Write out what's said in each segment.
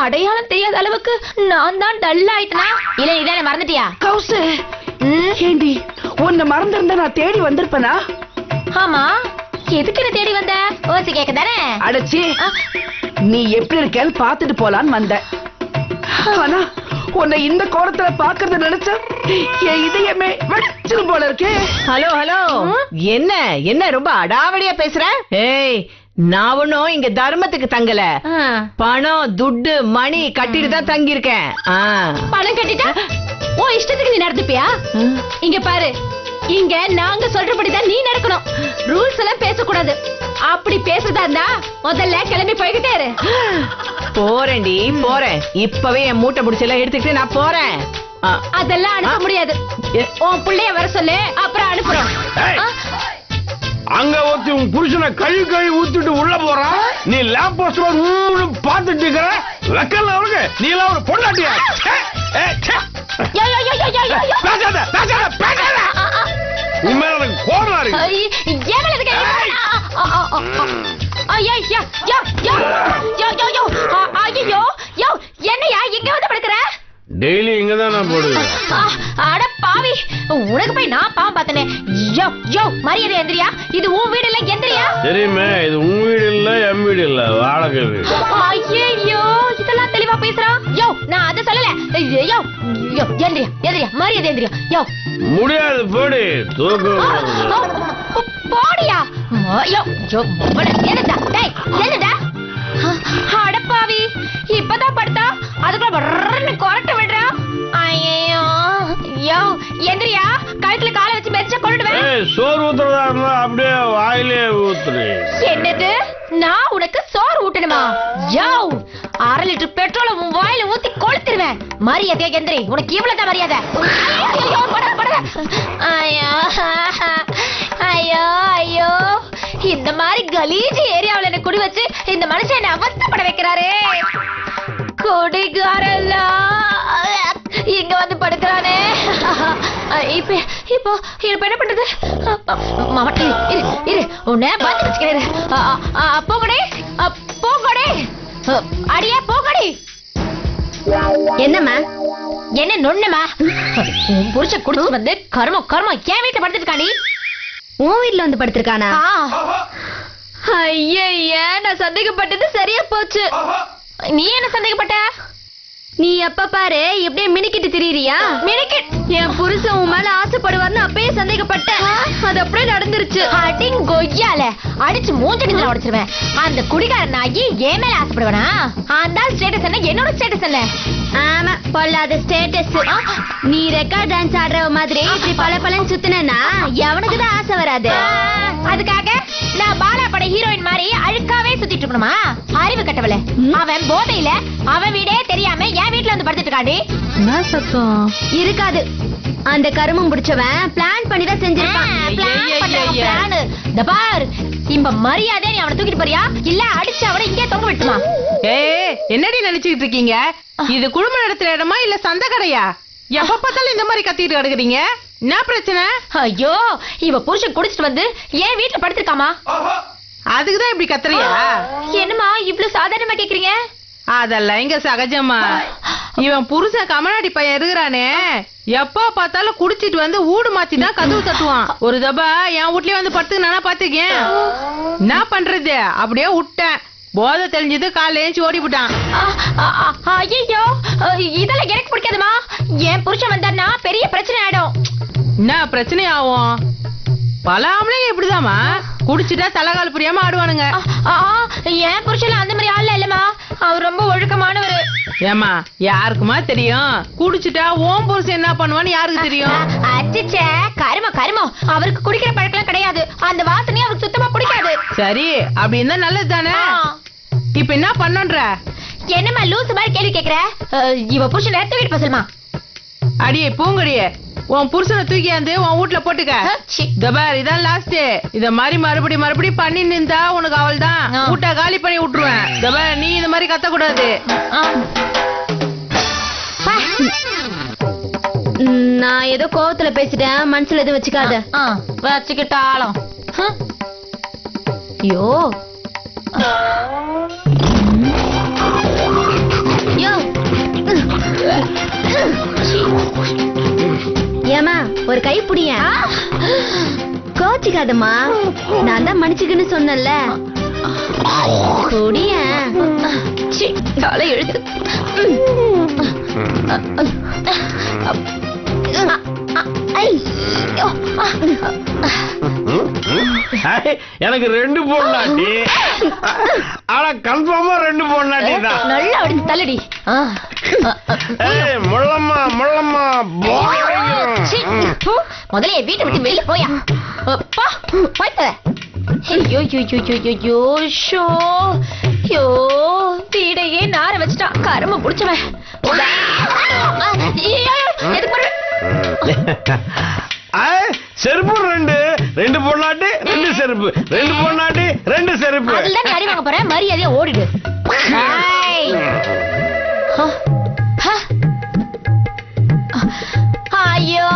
அடையாளம் தெரியாத அளவுக்கு நான் தான் டல் ஆயிட்டனா? இல்ல இதானே மறந்துட்டியா? கௌசு, ஏண்டி உன்னை மறந்திருந்தா நான் தேடி வந்திருப்பனா? ஆமா, எதுக்கு என்ன தேடி வந்த? ஓசி கேக்க தானே? அடச்சி, நீ எப்படி இருக்கேன்னு பாத்துட்டு போலான்னு வந்த. ஆனா உன்னை இந்த கோலத்துல பாக்குறத நினைச்சா என் இதயமே வெடிச்சிரும் போல இருக்கு. ஹலோ ஹலோ, என்ன என்ன ரொம்ப அடாவடியா பேசுற? ஏய், நான் ஒன்னும் இங்க தர்மத்துக்கு தங்கல. பணம் துட்டு மணி கட்டிட்டு தான் தங்கி இருக்கேன். பணம் கட்டிட்டா ஓ இஷ்டத்துக்கு நீ நடந்துப்பியா? இங்க பாரு, இங்க நாங்க சொல்றபடிதான் நீ நடக்கணும். ரூல்ஸ் எல்லாம் பேசக்கூடாது. அப்படி பேசுறதா இருந்தா முதல்ல கிளம்பி போய்கிட்டே இரு. போறேன்டி போறேன். இப்பவே என் மூட்டை முடிச்செல்லாம் எடுத்துக்கிட்டு நான் போறேன். அதெல்லாம் அனுப்ப முடியாது. உன் பிள்ளைய வர சொல்லு, அப்புறம் அனுப்புறோம். அங்க ஒருத்தி உன் புருஷனை கழுவி ஊத்திட்டு உள்ள போறான். நீ லேப் போஸ்ட் பாத்துட்டு இருக்கிற வெக்கல அவனுக்கு. நீ எல்லாம் ஒரு பொண்டாட்டியா? பேசாத பேசாத பேசாத. உண்மையில எனக்கு கோபம் இருக்கு. என்னையா இங்க வந்து படுக்கிற? டெய்லி இங்கதான் நான் போடுவேன். அட பாவி, உனக்கு போய் நான் பாவம் பார்த்தனே. யோ யோ, மரியாதை எந்திரியா. இது உன் வீடு இல்ல, எந்திரியா. தெரியுமே, இது உன் வீடு இல்ல, என் வீடு இல்ல, வாடகை வீடு. ஐயோ, இதெல்லாம் தெளிவா பேசுறான். யோ, நான் அத சொல்லல. யோ யோ, எந்திரியா எந்திரியா, மரியாதை எந்திரியா. யோ முடியாது, போடி. தூக்கம் போடியா. யோ யோ, என்னடா டேய், என்னடா? அட பாவி, இப்பதான் படுத்தா அதுக்குள்ள கொரட்ட விடுறா. ஐயோ யோ, எந்திரியா. கழுத்துல காலை வச்சு மெரிச்சா கொண்டுடுவேன். சோறு ஊத்துறதா இருந்தா அப்படியே வாயிலே ஊத்துரு. என்னது? நான் உனக்கு சோறு ஊட்டணுமா? யோ, 1/2 லிட்டர் பெட்ரோல உன் வாயில ஊத்தி கொளுத்திடுவேன். மரியாதையா எந்திரி. உனக்கு இவ்வளவுதான் மரியாதை. ஐயோ ஐயோ ஐயோ, இந்த மாதிரி கலீஜ் ஏரியாவுல என்ன குடி வச்சு இந்த மனுஷன் என்ன அவஸ்தைப்பட வைக்கிறாரே. குடிகாரல்லா இங்க வந்து படுக்கிறானே. இப்போ இப்போ என்ன பண்றது? மாமா இரு இரு, உன்னை பாத்து வச்சுக்கிறேன். போகடே போகடே, அடியே போகடி. என்னம்மா? என்ன நொண்ணுமா? உன் புருஷன் குடிச்சு வந்து கர்மம் கர்மம் என் வீட்டுல படுத்துருக்காண்டி. உன் வீட்டுல வந்து படுத்திருக்கானா? ஐயா, நான் சந்தேகப்பட்டது சரியா போச்சு. நீ என்ன சந்தேகப்பட்ட? நீ எப்ப பாரு இப்படியே மினிக்கிட்டு திரியிறியா? மினிக்கிட் என் புருஷன் உன் மேல ஆசைப்படுவார்னு அப்பயே சந்தேகப்பட்டேன். அது அப்படியே நடந்துருச்சு. அடிங்கொய்யால அடிச்சு மூஞ்சடிச்சு உடைச்சிருவேன். அந்த குடிகாரன் ஆகி என் மேல ஆசைப்படுவானா? அந்த ஸ்டேட்டஸ் என்ன, என்னோட ஸ்டேட்டஸ் என்ன? ஆமா, பொல்லாத ஸ்டேட்டஸ். நீ ரெக்கார்ட் டான்ஸ் ஆடுற மாதிரி இப்படி பல பலன் சுத்தினா எவனுக்கு தான் ஆசை வராது. அதுக்காக நான் பாலா பட ஹீரோயின் மாதிரி அழுக்காவே சுத்திட்டு இருக்கணுமா? அறிவு கட்டவள. அவன் போதையில அவன் வீடே தெரியாம என் வீட்டுல வந்து படுத்துட்டு இருக்காண்டி. என்ன சத்தம்? இருக்காது, அந்த கருமம் பிடிச்சவன் பிளான் பண்ணி தான் செஞ்சிருக்கான். இப்ப மரியாதை நீ அவனை தூக்கிட்டு போறியா இல்ல அடிச்சு அவனை இங்கே தொங்க விட்டுமா? ஏய் என்னடி நினைச்சிட்டு இருக்கீங்க? இது குடும்ப நடத்துற இடமா இல்ல சந்தை கடையா? எப்ப பார்த்தாலும் இந்த மாதிரி கத்திட்டு கிடக்குறீங்க. என்ன பிரச்சனை? ஐயோ இவ புருஷன் குடிச்சிட்டு வந்து ஏன் வீட்டுல படுத்திருக்காமா? அதுக்குதான் இப்படி கத்துறியா? என்னமா இவ்வளவு சாதாரணமா கேக்குறீங்க? அதெல்லாம் இங்க சகஜமா. இவன் புருஷன் கமலாடி பையன் இருக்கிறானே, எப்ப பார்த்தாலும் குடிச்சிட்டு வந்து ஊடு மாத்தி தான் கதவு தட்டுவான். ஒரு தபா என் வீட்லயே வந்து படுத்து நானா பாத்துக்கேன். என்ன பண்றது, அப்படியே விட்டேன். போதை தெரிஞ்சது காலைல ஏஞ்சி ஓடி விட்டான். ஐயோ இதெல்லாம் எனக்கு பிடிக்காதுமா. என் புருஷன் வந்தான்னா பெரிய பிரச்சனை ஆயிடும். என்ன பிரச்சனை ஆகும்? பல ஆம்பளைங்க இப்படிதாமா, குடிச்சிட்டா தலைகால் புரியாம ஆடுவானுங்க. என் புருஷன் அந்த மாதிரி ஆள் இல்லம்மா, அவர் ரொம்ப ஒழுக்கமானவரு. ஏமா யாருக்குமா தெரியும்? குடிச்சிட்டா ஓம் புருஷன் என்ன பண்ணுவான்னு யாருக்கு தெரியும்? அச்சச்சே கருமம், அவருக்கு குடிக்கிற பழக்கம் கிடையாது. அந்த வாசனையும் அவருக்கு சுத்தமா பிடிக்காது. சரி அப்படி இருந்தா நல்லது தானே. இப்ப என்ன பண்ணன்ற? என்னம்மா லூசு மாதிரி கேள்வி கேக்குற? இவ புருஷன் தூக்கிட்டு போசல்மா. அடியே பூங்கடியே, உன் புருஷனை தூக்கியாந்து உன் வீட்டுல போட்டுக்க. தபார் இதான் லாஸ்ட். இத மாதிரி மறுபடி பண்ணி நின்றா உனக்கு அவள் தான் வீட்டை காலி பண்ணி விட்டுருவேன். தபார் நீ இந்த மாதிரி கத்த கூடாது. நான் ஏதோ கோவத்துல பேசிட்டேன், மனசுல எதுவும் வச்சுக்காத. வச்சுக்கிட்டாலும் ஐயோ ஏமா ஒரு கை புடிய. கோச்சிக்காதம்மா, நான் தான் மன்னிச்சுக்குன்னு சொன்னல. புடிய தலை எழுத்து. எனக்கு 2 பொண்ணாட்டி, ஆனா கன்ஃபார்மா 2 பொண்ணாட்டி தான். நல்லா அப்படி தள்ளடி. முள்ளம்மா முதல்ல வீட்டை விட்டு வெளியில போயா. வீடையே நார வச்சுட்டான் கரும புடிச்சவன். செருப்பு 2 பொண்ணாட்டி 2 செருப்பு, 2 பொண்ணாட்டி 2 செருப்பு. அதுதான் நீ அடி வாங்க போற, மரியாதையா ஓடிடு. ஐயோ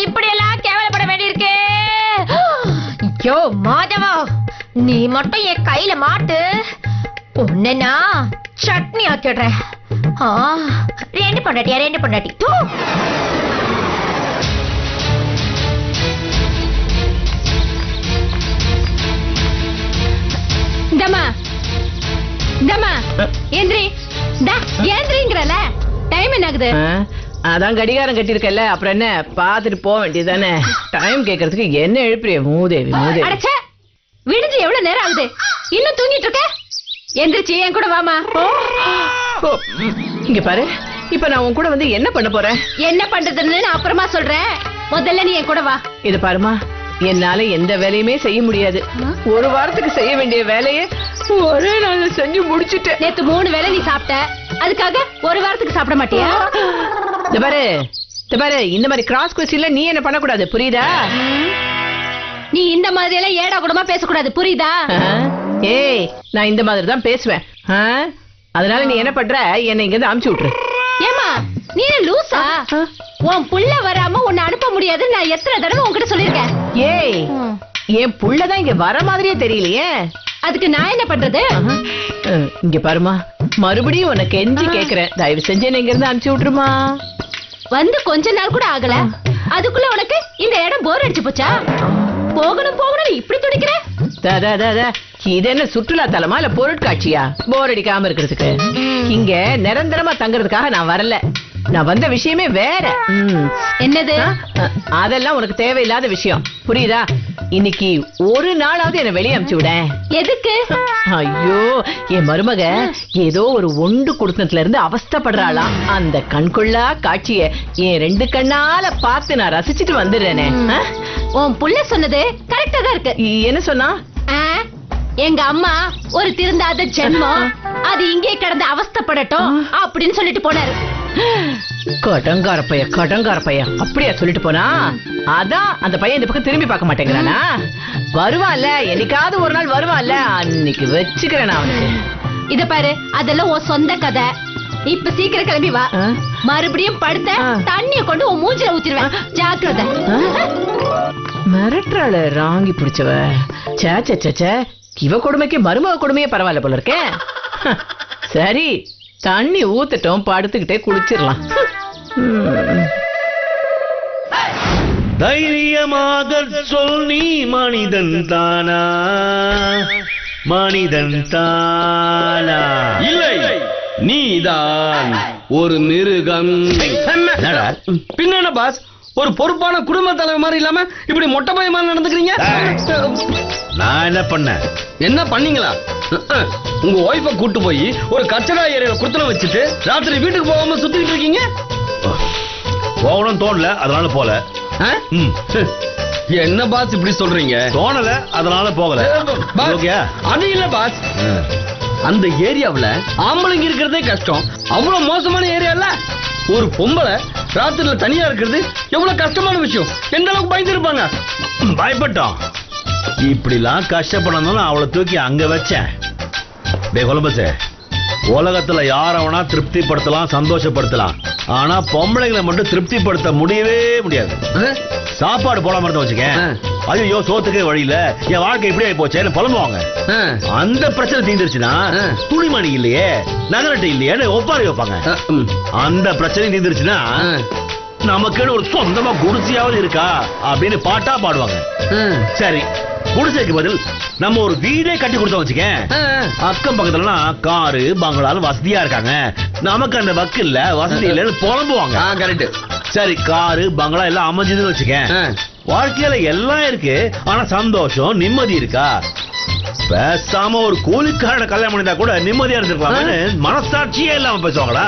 இப்படி எல்லாம் கேவலப்பட வேண்டியிருக்கே. ஐயோ மாதவா, நீ மட்டும் என் கையில மாட்டு, உன்ன சட்னி ஆக்கிடுறேன். 2 பொண்டாட்டி தூ. ஏந்திரிங்கிறல டைம் என்ன ஆகுது? அதான் கடிகாரம் கட்டிருக்கல, அப்புறம் என்ன பாத்துட்டு போக வேண்டியதானே. டைம் கேக்குறதுக்கு என்ன எழுப்புறிய மூதேவி மூதேவி. அடச்சே, விடிஞ்சு எவ்வளவு நேரம் ஆகுது, இன்னும் தூங்கிட்டு இருக்க? எந்திரிச்சு என் கூட வாமா. இங்க பாரு, இப்ப நான் உன் கூட வந்து என்ன பண்ண போறேன்? என்ன பண்றதுன்னு நான் அப்புறமா சொல்றேன், முதல்ல நீ என் கூட வா. இது பாருமா, என்னால எந்த வேலையுமே செய்ய முடியாது. ஒரு வாரத்துக்கு செய்ய வேண்டிய வேலையை ஒரே நாள்ல செஞ்சு முடிச்சுட்டேன். நேத்து 3 வேளை நீ சாப்பிட்ட, அதுக்காக ஒரு வாரத்துக்கு சாப்பிட மாட்டியா? இந்த பாரு, இந்த மாதிரி கிராஸ் கொஸ்டின்ல நீ என்ன பண்ணக்கூடாது, புரியுதா? நீ இந்த மாதிரி எல்லாம் ஏடா கூடமா பேசக்கூடாது, புரியுதா? ஏய், நான் இந்த மாதிரி தான் பேசுவேன். அதனால நீ என்ன பண்ற, என்னை இங்க இருந்து அனுப்பிச்சு விட்டுரு. ஏமா நீ லூசா? உன் புள்ள வராம உன்னை அனுப்ப முடியாது நான் எத்தனை தடவை உன்கிட்ட சொல்லிருக்கேன். ஏய், என் புள்ளதான் இங்க வர மாதிரியே தெரியலையே. அதுக்கு நான் என்ன பண்றது? இங்க பாருமா, மறுபடியும் உனக்கு கெஞ்சி கேக்குறேன், தயவு செஞ்சு என்ன இங்க இருந்து அனுப்பிச்சு விட்டுருமா. வந்து கொஞ்ச நாள் கூட ஆகல, அதுக்குள்ள உனக்கு இந்த இடம் போர் அடிச்சு போச்சா? போகணும் இப்படி துடிக்கிற? இது என்ன சுற்றுலா தலமா இல்ல பொருட்காட்சியா போர் அடிக்காம இருக்கிறதுக்கு? இங்க நிரந்தரமா தங்குறதுக்காக நான் வரல. நான் வந்த விஷயமே வேற. என்னது? அதெல்லாம் உனக்கு தேவையில்லாத விஷயம், புரியுதா? இன்னைக்கு ஒரு நாளாவது என்ன வெளியே அனுப்பிச்சு விட. எதுக்கு? ஐயோ, என் மருமக ஏதோ ஒரு ஒண்டு குடுத்தத்துல இருந்து அவஸ்தப்படுறாளாம். அந்த கண்கொள்ளா காட்சிய என் 2 கண்ணால பார்த்து நான் ரசிச்சுட்டு வந்துடுறேனே. உன் புள்ள சொன்னது கரெக்டா தான் இருக்கு. என்ன சொன்னா? எங்க அம்மா ஒரு திருந்தாத ஜென்மம், அது இங்கே கிடந்து அவஸ்தப்படட்டும் அப்படின்னு சொல்லிட்டு போனாரு. கடங்கார பையன் அப்படியா சொல்லிட்டு போனா? அதான் அந்த பையன் இந்த பக்கம் திரும்பி பார்க்க மாட்டேங்கிறானா? வருவான்ல, என்னைக்காவது ஒரு நாள் வருவான்ல, அன்னைக்கு வச்சுக்கிறேன் நான் அவனுக்கு. இத பாரு, அதெல்லாம் உன் சொந்த கதை. இப்ப சீக்கிரம் கிளம்பி வா. மறுபடியும் படுத்த தண்ணிய கொண்டு உன் மூஞ்சில ஊத்திடுவேன். ஜாக்கிரதை. மிரட்டுறாள ராங்கி பிடிச்சவ. சே இவ கொடுமைக்கு மருமக கொடுமையே பரவாயில்ல போல இருக்கே. சரி, தண்ணி ஊத்துட்டோம், படுத்துக்கிட்டே குளிச்சிடலாம். தைரியமாக சொல், நீ மனிதன் தானா? மனிதன் தானா? இல்லை, நீதான் ஒரு மிருகம். பின்ன பாஸ், ஒரு பொறுப்பான குடும்ப தலைவர் மாதிரி இல்லாம இப்படி மொட்டை பையன் மாதிரி நடந்துக்கிறீங்க. நான் என்ன பண்ணேன்? என்ன பண்ணீங்களா? உங்க ஒய்ஃபை கூட்டு போய் ஒரு கச்சடா ஏரியால குடுத்தல வச்சுட்டு ராத்திரி வீட்டுக்கு போகாம சுத்திட்டு இருக்கீங்க. போகணும் தோணல, அதனால போல. என்ன பாஸ் இப்படி சொல்றீங்க? தோணல, அதனால போகல. ஓகே, அது இல்ல பாஸ், அந்த ஏரியாவுல ஆம்பளைங்க இருக்கிறதே கஷ்டம். அவ்வளவு மோசமான ஏரியால ஒரு பொம்பளை ராத்திரில தனியா இருக்கிறது எவ்வளவு கஷ்டமான விஷயம். எந்த அளவுக்கு பயந்து இருப்பாங்க? பயப்பட்டோம். இப்படிலாம் கஷ்டப்படணும்னு அவளை தூக்கி அங்க வச்சேன். கொலம்பஸ், உலகத்துல யாரவனா திருப்திப்படுத்தலாம், சந்தோஷப்படுத்தலாம். ஆனா பொம்பளைங்களை மட்டும் திருப்திப்படுத்த முடியவே முடியாது. சாப்பாடு போடாம இருந்தா வச்சுக்க, ஐயோ சோத்துக்கே வழியில என் வாழ்க்கை இப்படி ஆகி போச்சேன்னு புலம்புவாங்க. அந்த பிரச்சனை தீர்ந்துருச்சுன்னா துணிமணி இல்லையே, நகரட்டு இல்லையேன்னு ஒப்பாரி வைப்பாங்க. அந்த பிரச்சனை தீர்ந்துருச்சுன்னா நமக்குன்னு ஒரு சொந்தமா குடிசையாவது இருக்கா அப்படின்னு பாட்டா பாடுவாங்க. சரி, குடிசைக்கு பதில் நம்ம ஒரு வீடே கட்டி கொடுத்தோம் வச்சுக்க, அக்கம் பக்கத்துல காரு பங்களாலும் வசதியா இருக்காங்க, நமக்கு அந்த வக்கு இல்ல, வசதி இல்லன்னு புலம்புவாங்க. கரெக்ட். சரி, காரு பங்களா எல்லாம் அமைஞ்சதுன்னு வச்சுக்க, வாழ்க்கையில எல்லாம் இருக்கு, ஆனா சந்தோஷம் நிம்மதி இருக்கா? பேசாம ஒரு கூலிக்காரனை கல்யாணம் பண்ணிட்டா கூட நிம்மதியா இருந்திருக்கலாம்னு மனசாட்சியே இல்லாம பேசுவாங்களா?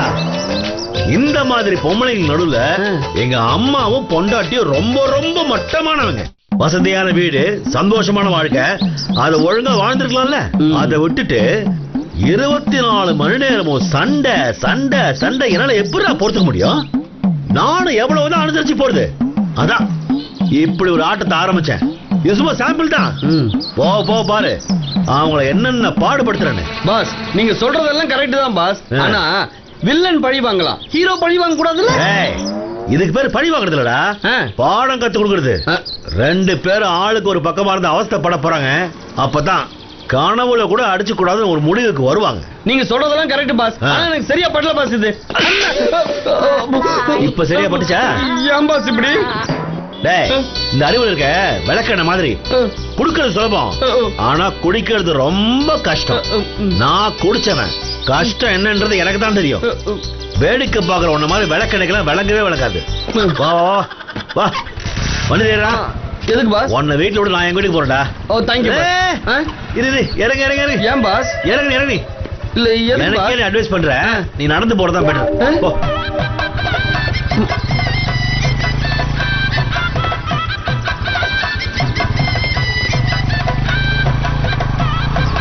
இந்த மாதிரி பொம்பளைங்க நடுவுல எங்க அம்மாவும் பொண்டாட்டியும் ரொம்ப ரொம்ப மட்டமானவங்க. வசதியான வீடு, சந்தோஷமான வாழ்க்கை, அதை ஒழுங்கா வாழ்ந்திருக்கலாம்ல. அதை விட்டுட்டு 24 மணி நேரமும் சண்டை சண்டை சண்டை. என்னால எப்படி பொறுத்துக்க முடியும்? நானும் எவ்வளவுதான் அனுசரிச்சு போறது. அதான் இப்படி ஒரு ஆட்டத்தை ஆரம்பிச்சேன். இது சும்மா சாம்பிள் தான். போ பாரு அவங்கள என்னென்ன பாடுபடுத்துறேன்னு. பாஸ், நீங்க சொல்றதெல்லாம் கரெக்ட் தான் பாஸ். ஆனா வில்லன் பழி வாங்கலாம், ஹீரோ பழி வாங்க கூடாதுல்ல? இதுக்கு பேரு பழி வாங்குறது இல்லடா, பாடம் கத்து கொடுக்கறது. 2 பேரும் ஆளுக்கு ஒரு பக்கமா இருந்து அவஸ்தைப்பட போறாங்க. அப்பதான் கனவுல கூட அடிச்சு கூடாதுன்னு ஒரு முடிவுக்கு வருவாங்க. நீங்க சொல்றதெல்லாம் கரெக்ட் பாஸ். ஆனா எனக்கு சரியா படல பாஸ். இது இப்ப சரியா பட்டுச்சா? ஏன் பாஸ் இப்படி? டேய், இந்த அறிவுல இருக்க விளக்கெண்ண மாதிரி குடுக்கிறது சுலபம், ஆனா குடிக்கிறது ரொம்ப கஷ்டம். நான் குடிச்சவன், கஷ்டம் என்னன்றது எனக்கு தான் தெரியும். வேடிக்கை பாக்குற உன்ன மாதிரி விளக்கெண்ணைக்கெல்லாம் விளங்கவே விளக்காது. வா வா வந்துடுறா. எதுக்கு பாஸ்? உன்னை வீட்டுல விட நான் எங்க வீட்டுக்கு போறேன்டா. ஓ தேங்க்யூ. இரு, இறங்கு. ஏன் பாஸ்? இறங்கு. இல்ல எனக்கே நீ அட்வைஸ் பண்ற, நீ நடந்து போறதான் பெட்டர். போ.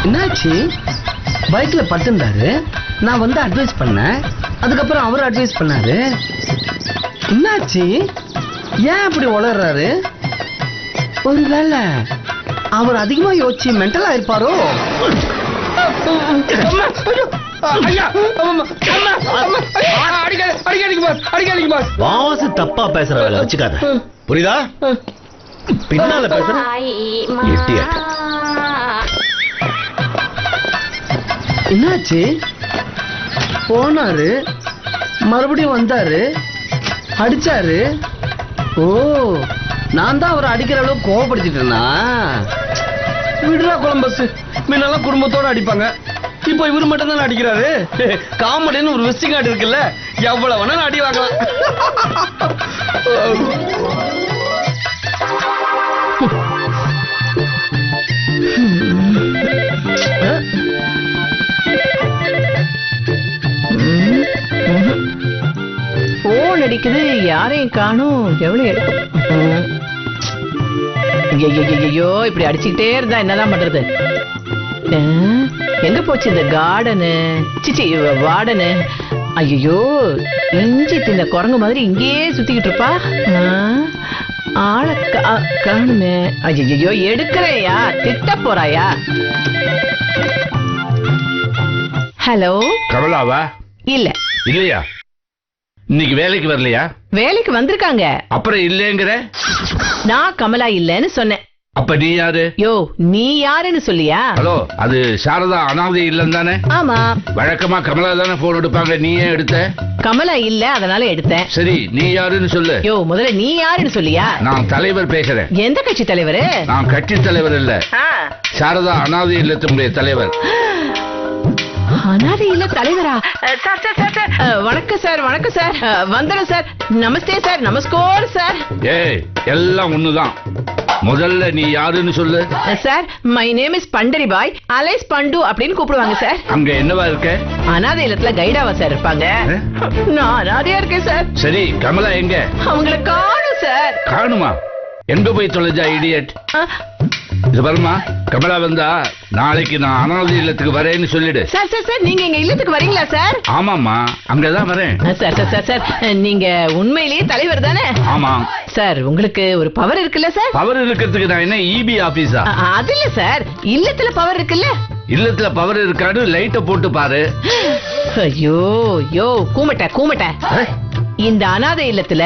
என்னாச்சு? பைக்ல பட்டுந்தாரு, நான் வந்து அட்வைஸ் பண்ணேன், அதுக்கப்புறம் அவர் அட்வைஸ் பண்ணாரு. என்னாச்சு? ஏன் அப்படி உளறாரு? ஒருவேளை அவர் அதிகமா யோசிச்சு மென்டலா இருப்பாரோ? பாஸ் தப்பா பேசுற வேலை வச்சுக்காத, புரியுதா? பின்னால பேசுற இடியட். என்னாச்சு? போனாரு, மறுபடியும் வந்தாரு, அடிச்சாரு. ஓ, நான் தான் அவரை அடிக்கிற அளவுக்கு கோவப்படுத்திட்டேனா? விடுறா கொலம்பஸ், முன்னெல்லாம் குடும்பத்தோட அடிப்பாங்க, இப்போ இவரு மட்டும் தான் அடிக்கிறாரு. காமெடின்னு ஒரு விசிட்டிங் கார்டு இருக்குல்ல, எவ்வளவு வேணாலும் அடி வாங்கலாம். போன் அடிக்குது, யாரையும் காணும். எவ்வளவு எடுக்கும்? ஐயோ, இப்படி அடிச்சுக்கிட்டே இருந்தா என்னதான் பண்றது? எங்க போச்சு இந்த கார்டனு? சிச்சி வார்டனு? ஐயோ, இஞ்சி தின்ன குரங்கு மாதிரி இங்கேயே சுத்திக்கிட்டு இருப்பா. ஆள காணுமே. ஐயோ, எடுக்கிறேயா, திட்ட போறாயா? ஹலோ, கமலாவா? இல்ல. இல்லையா? இன்னைக்கு வேலைக்கு வரலையா? வேலைக்கு வந்திருக்காங்க. அப்புறம் இல்லங்கிற? நான் கமலா இல்லன்னு சொன்னேன். அப்ப நீ யாரு? யோ, நீ யாருன்னு சொல்லியா? ஹலோ, அது சாரதா அனாதை இல்லம் தானே? ஆமா. வழக்கமா கமலா தானே போன் எடுப்பாங்க, நீ ஏன் எடுத்த? கமலா இல்ல, அதனால எடுத்தேன். சரி, நீ யாருன்னு சொல்லு. யோ, முதல்ல நீ யாருன்னு சொல்லியா? நான் தலைவர் பேசுறேன். எந்த கட்சி தலைவரு? நான் கட்சி தலைவர் இல்ல, சாரதா அனாதை இல்லத்தினுடைய தலைவர். அனாதை இல்ல தலைவரா? வணக்கம் சார், வணக்கம் சார், வந்தனம் சார், நமஸ்தே சார், நமஸ்கார் சார். ஏய், எல்லாம் ஒண்ணுதான். முதல்ல நீ யாருன்னு சொல்லு. சார், my name is Pandari Bai, alias Pandu அப்படின்னு கூப்பிடுவாங்க சார். அங்க என்னவா இருக்க? அனாதை இல்லத்துல கைடாவா சார் இருப்பாங்க. நான் அனாதையா இருக்கேன் சார். சரி, கமலா எங்க? அவங்கள காணும் சார். காணுமா? எங்க போய் தொலைஞ்சா இடியட்? இது பாருமா, கமலா வந்தா நாளைக்கு நான் அனாதை இல்லத்துக்கு வரேன்னு சொல்லிடு. சார் சார் சார், நீங்க எங்க இல்லத்துக்கு வரீங்களா சார்? ஆமாமா, அங்கதான் வரேன். சார் சார் சார் சார், நீங்க உண்மையிலேயே தலைவர் தானே? ஆமா சார், உங்களுக்கு ஒரு பவர் இருக்குல்ல சார்? பவர் இருக்கிறதுக்கு நான் என்ன இபி ஆபீஸா? அது இல்ல சார், இல்லத்துல பவர் இருக்குல்ல? இல்லத்துல பவர் இருக்காடு, லைட்ட போட்டு பாரு. ஐயோ யோ, கூமட்ட இந்த அனாதை இல்லத்துல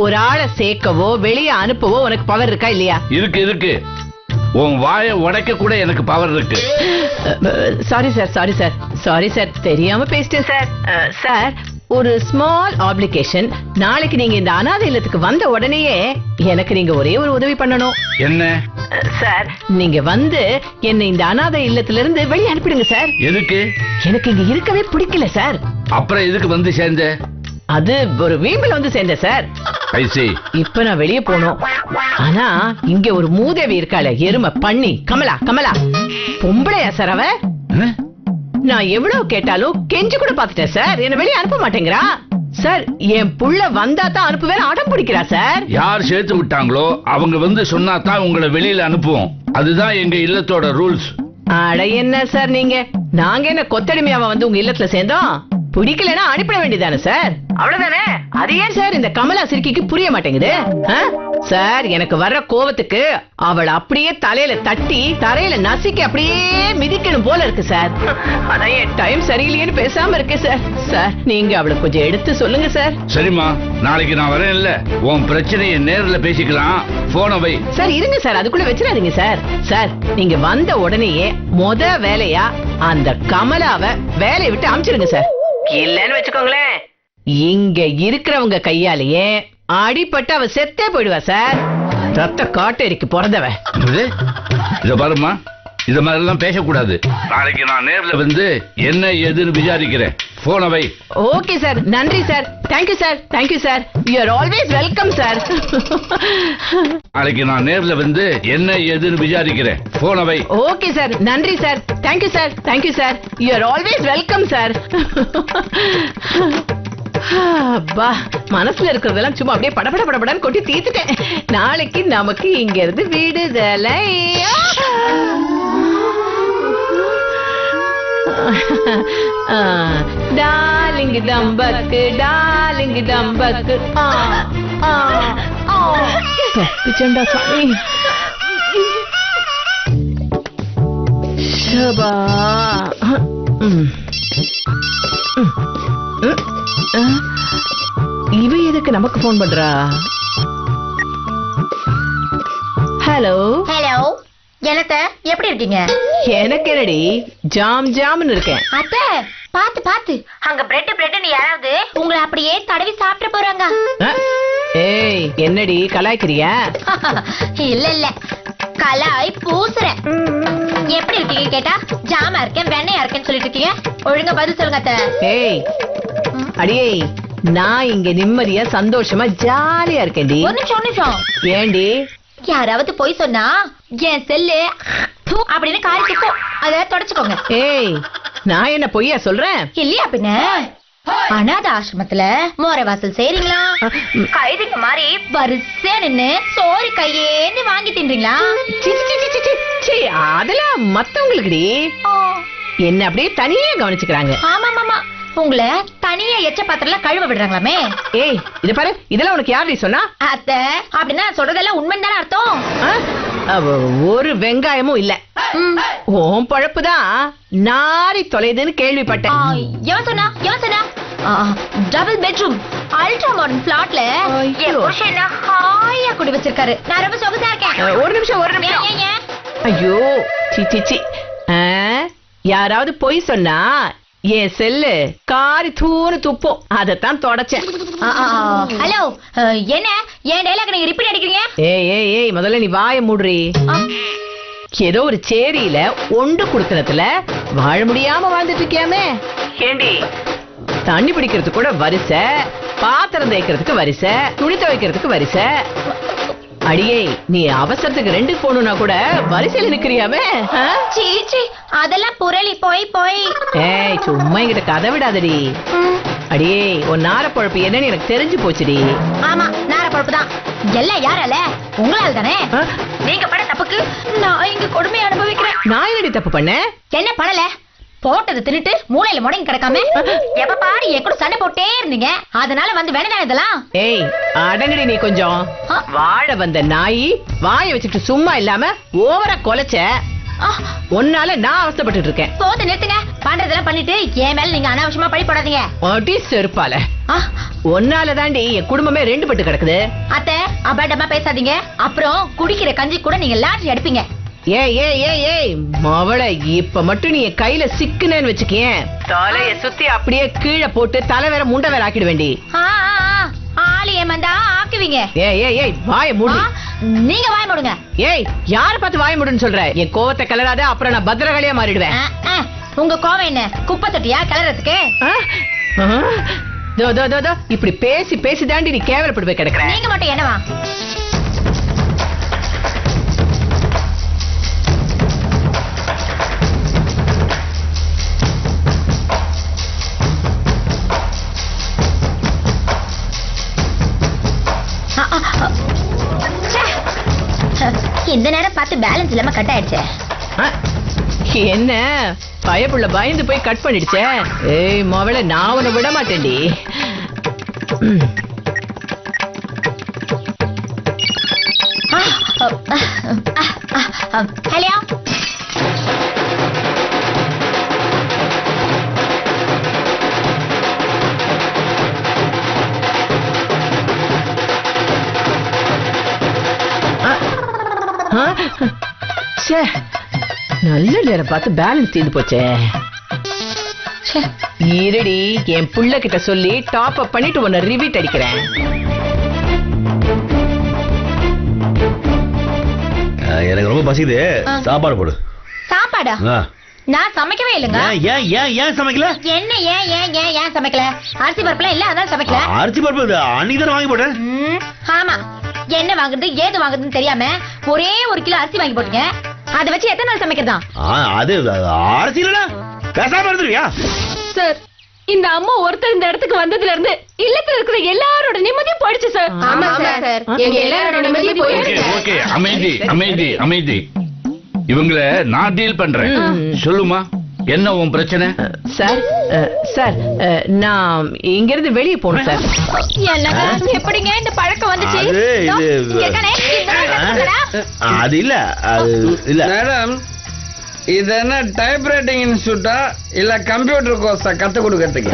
ஒரு ஆளை சேர்க்கவோ வெளியே அனுப்பவோ உனக்கு பவர் இருக்கா இல்லையா? இருக்கு இருக்கு. உன் வாயை உடைக்க கூட எனக்கு பவர் இருக்கு. Sorry sir, sorry sir, sorry sir, தெரியாம பேசிட்டேன் சார். சார், ஒரு ஸ்மால் ஆப்ளிகேஷன். நாளைக்கு நீங்க இந்த அனாதை இல்லத்துக்கு வந்த உடனேயே எனக்கு நீங்க ஒரே ஒரு உதவி பண்ணணும். என்ன சார்? நீங்க வந்து என்னை இந்த அனாதை இல்லத்துல இருந்து வெளியே அனுப்பிடுங்க சார். எதுக்கு? எனக்கு இங்க இருக்கவே பிடிக்கல சார். அப்புறம் எதுக்கு வந்து சேர்ந்த? அது ஒரு வீம்பில் வந்து சேர்ந்தேன் சார். இப்ப நான் வெளியே போனோம். ஆனா இங்க ஒரு மூதேவி இருக்காளே, எருமை பண்ணி, கமலா. கமலா பொம்பளையா சார் அவ? நான் எவ்வளவு கேட்டாலும் கெஞ்சு கூட பாத்துட்டேன் சார், என்ன வெளியே அனுப்ப மாட்டேங்கிறா சார். என் புள்ள வந்தா தான் அனுப்புவேன் அடம் பிடிக்கிறா சார். யார் சேர்த்து விட்டாங்களோ அவங்க வந்து சொன்னா தான் உங்களை வெளியில அனுப்புவோம். அதுதான் எங்க இல்லத்தோட ரூல்ஸ். அட என்ன சார் நீங்க, நாங்க என்ன கொத்தடிமையாவ வந்து உங்க இல்லத்துல சேர்ந்தோம்? பிடிக்கலன்னா அனுப்பிட வேண்டியதானே சார், அவ்வளவுதானே. அது ஏன் சார் இந்த கமலா சிறுக்கிக்கு புரிய மாட்டேங்குது சார்? எனக்கு வர்ற கோவத்துக்கு அவள் அப்படியே தலையில தட்டி தரையில நசுக்கி அப்படியே மிதிக்கணும் போல இருக்கு சார். ஆனா என் டைம் சரியில்லையேன்னு பேசாம இருக்கு சார். சார், நீங்க அவளை கொஞ்சம் எடுத்து சொல்லுங்க சார். சரிம்மா, நாளைக்கு நான் வரேன். இல்ல, உன் பிரச்சனையை நேர்ல பேசிக்கலாம். போன வை. சார் இருங்க சார், அதுக்குள்ள வச்சிடாதீங்க சார். சார், நீங்க வந்த உடனேயே முத வேலையா அந்த கமலாவை வேலையை விட்டு அமிச்சிருங்க சார். இல்லன்னு வச்சுக்கோங்களேன், இங்க இருக்கிறவங்க கையாலேயே அடிபட்டு அவ செத்தே போயிடுவா சார். ரத்த காட்டேரிக்கு பிறந்தவ. இத பாருமா, இத மாதிரி எல்லாம் பேசக்கூடாது. நாளைக்கு நான் நேர்ல வந்து என்ன ஏதுன்னு விசாரிக்கிறேன். போன வை. ஓகே சார், நன்றி sir, thank you sir, thank you sir, you are always welcome sir. நாளைக்கு நான் நேர்ல வந்து என்ன ஏதுன்னு விசாரிக்கிறேன். போன வை. ஓகே சார், நன்றி sir, thank you sir, thank you sir, you are always welcome sir. அப்பா, மனசுல இருக்கிறதெல்லாம் சும்மா அப்படியே படபட படபடன்னு கொட்டி தீர்த்துட்டேன். நாளைக்கு நமக்கு இங்க இருந்து விடுதலை. Darling தம்பக்கு, darling தம்பக்கு. தப்பிச்சண்டா சாமி. சபா. இவ எதுக்கு நமக்கு போன் பண்றா? ஹலோ ஹலோ, என்னத்த எப்படி இருக்கீங்க? எனக்கு என்னடி, ஜாம் ஜாம்னு இருக்கேன். அத்தை, பாத்து பாத்து, அங்க பிரெட் யாராவது உங்களை அப்படியே தடவி சாப்பிட போறாங்க. ஏய், என்னடி கலாய்க்கிறியா? இல்ல இல்ல, கலாய் பூசுறேன். எப்படி இருக்கீங்க கேட்டா ஜாமா இருக்கேன் வெண்ணையா இருக்கேன்னு சொல்லிட்டு இருக்கீங்க. ஒழுங்கா பதில் சொல்லுங்க அத்தை. ஏய் அடியே, நான் இங்க நிம்மதியா சந்தோஷமா ஜாலியா இருக்கேன்டி. ஒரு நிமிஷம். ஏண்டி? யாராவது போய் சொன்னா என் செல்லு அப்படின்னு காரி துப்போம், அத தொடச்சுக்கோங்க. ஏய், நான் என்ன பொய்யா சொல்றேன்? இல்லையா பின்ன? அனாத ஆசிரமத்துல மோரவாசல் செய்றீங்களா? கைதிக்கு மாதிரி வரிசையா நின்னு சோறு கையேந்து வாங்கி தின்றீங்களா? அதெல்லாம் மத்தவங்களுக்குடி, என்ன அப்படியே தனியா கவனிச்சுக்கிறாங்க. ஆமா, உங்களை தனியா எச்ச பாத்திரம் கழுவ விடுறாங்களாமே. ஏய் இது பாரு, இதெல்லாம் உனக்கு யாரு சொன்னா? அத்தை, அப்படின்னா சொல்றதெல்லாம் உண்மைன்னு தானே அர்த்தம்? ஒரு வெங்காயமும் இல்ல. உன் பழப்புதான் நாரி தொலைதுன்னு கேள்விப்பட்டேன். எவன் சொன்னா? டபுள் பெட்ரூம் அல்ட்ரா மாடர்ன் பிளாட்ல என் புருஷன் ஹாயா குடி வச்சிருக்காரு. நான் ரொம்ப சொகுசா இருக்கேன். ஒரு நிமிஷம். ஏன்? ஐயோ சி. யாராவது பொய் சொன்னா என் செல்லு காரி தூணு துப்போம். அதத்தான் தொடச்சேன். ஹலோ, என்ன என் டைலாக் நீங்க ரிப்பீட் அடிக்கிறீங்க? ஏய் முதல்ல நீ வாயை மூடுறி. ஏதோ ஒரு சேரியில ஒண்டு குடுத்தனத்துல வாழ முடியாம வாழ்ந்துட்டு இருக்கியாமே. ஏண்டி, தண்ணி பிடிக்கிறதுக்கு கூட வரிசை, பாத்திரம் தேய்க்கிறதுக்கு வரிசை, துணி துவைக்கிறதுக்கு வரிசை. அடியே, நீ அவசரத்துக்கு 2 போகணும்னா கூட வரிசையில நிக்கிறியாமே. சீச்சி, அதெல்லாம் புரளி போய். ஏய், சும்மா என்கிட்ட கதை விடாதடி. அடியே, உன் நார பழப்பு என்னன்னு எனக்கு தெரிஞ்சு போச்சுடி. ஆமா, நார பழப்பு தான். எல்லாம் யாரால? உங்களால தானே. நீங்க பண்ண தப்புக்கு நான் இங்க கொடுமையை அனுபவிக்கிறேன். நான் என்னடி தப்பு பண்ணேன்? என்ன பண்ணல? போட்டது தின்னுட்டு மூளையில முடங்கி கிடக்காம எப்ப பாரு என் கூட சண்டை போட்டே இருந்தீங்க. அதனால வந்து வேணாம் இதெல்லாம். ஏய், அடங்கடி நீ கொஞ்சம். வாழ வந்த நாய் வாயை வச்சுட்டு சும்மா இல்லாம ஓவரா கொலைச்ச. உன்னால நான் அவஸ்தைப்பட்டு இருக்கேன். போது நிறுத்துங்க. பண்றதெல்லாம் பண்ணிட்டு என் மேல நீங்க அனாவசியமா பழி போடாதீங்க. அடி செருப்பால. உன்னால தாண்டி என் குடும்பமே 2 பட்டு கிடக்குது. அத்தை, அபாண்டமா பேசாதீங்க. அப்புறம் குடிக்கிற கஞ்சி கூட நீங்க லாட்ரி அடிப்பீங்க. ஏய் மவளை, இப்ப மட்டும் நீ என் கையில சிக்குனேன்னு வச்சுக்கேன், தலைய சுத்தி அப்படியே கீழே போட்டு தலை வேற முண்டை வேற ஆக்கிட வேண்டி. ஆளு ஏமாந்தா ஆக்குவீங்க. ஏய் வாய மூடு. நீங்க வாய மூடுங்க. ஏய், யார பார்த்து வாய மூடுன்னு சொல்ற? என் கோவத்தை கிளறாத, அப்புறம் நான் பத்திரகாளியா மாறிடுவேன். உங்க கோவம் என்ன குப்பை தொட்டியா கிளறதுக்கு? இப்படி பேசி தாண்டி நீ கேவலப்பட்டு போய் கிடக்குற. நீங்க மட்டும் என்னவா? இந்த நேரம் பார்த்து பேலன்ஸ் இல்லாம கட் ஆயிடுச்சு. என்ன பயப்புள்ள பயந்து போய் கட் பண்ணிடுச்சே. ஏய் மவளை, நான் உன்னை விட மாட்டேன்டி. ஹலோ, நல்ல நேரம் பார்த்து பேலன்ஸ் தீர்ந்து போச்சே. இருடி, என் புள்ள கிட்ட சொல்லி டாப் அப் பண்ணிட்டு உன்னை ரிவீட் அடிக்கிறேன். எனக்கு ரொம்ப பசிக்குது, சாப்பாடு போடு. சாப்பாடா? நான் சமைக்கவே இல்லைங்க. ஏன் சமைக்கல? என்ன ஏன் சமைக்கல? அரிசி பருப்புலாம் இல்ல, அதான் சமைக்கல. அரிசி பருப்பு அன்னைக்கு தானே வாங்கி போட்டேன். ஆமா, என்ன வாங்குறது ஏது வாங்குறதுன்னு தெரியாம ஒரே 1 கிலோ அரிசி வாங்கி போட்டீங்க. அதை வச்சு எத்தனை நாள் சமைக்கிறதா? அது அரிசி இல்லடா, பேசாம இருந்துருவியா? சார், இந்த அம்மா ஒருத்தர் இந்த இடத்துக்கு வந்ததுல இருந்து இல்லத்துல இருக்கிற எல்லாரோட நிம்மதியும் போயிடுச்சு சார். ஆமா சார், எங்க எல்லாரோட நிம்மதியும் போயிடுச்சு. ஓகே, அமைதி. இவங்களை நான் டீல் பண்றேன். சொல்லுமா, என்ன உன் பிரச்சனை? சார், நான் இங்க இருந்து வெளியே போகணும் சார். எப்படிங்க இந்த பழக்கம் வந்துச்சு? அது இல்ல மேடம், இது என்ன டைப்ரைட்டிங் இன்ஸ்டியூட்டா இல்ல கம்ப்யூட்டர் கோர்ஸா கத்து கொடுக்கறதுக்கு?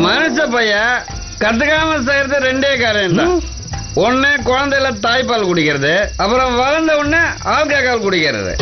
மனுஷ பையன் கத்துக்காம செய்யறது 2 காரியம் தான். ஒண்ணு குழந்தையில தாய்ப்பால் குடிக்கிறது, அப்புறம் வளர்ந்த உடனே ஆல்கஹால் குடிக்கிறது.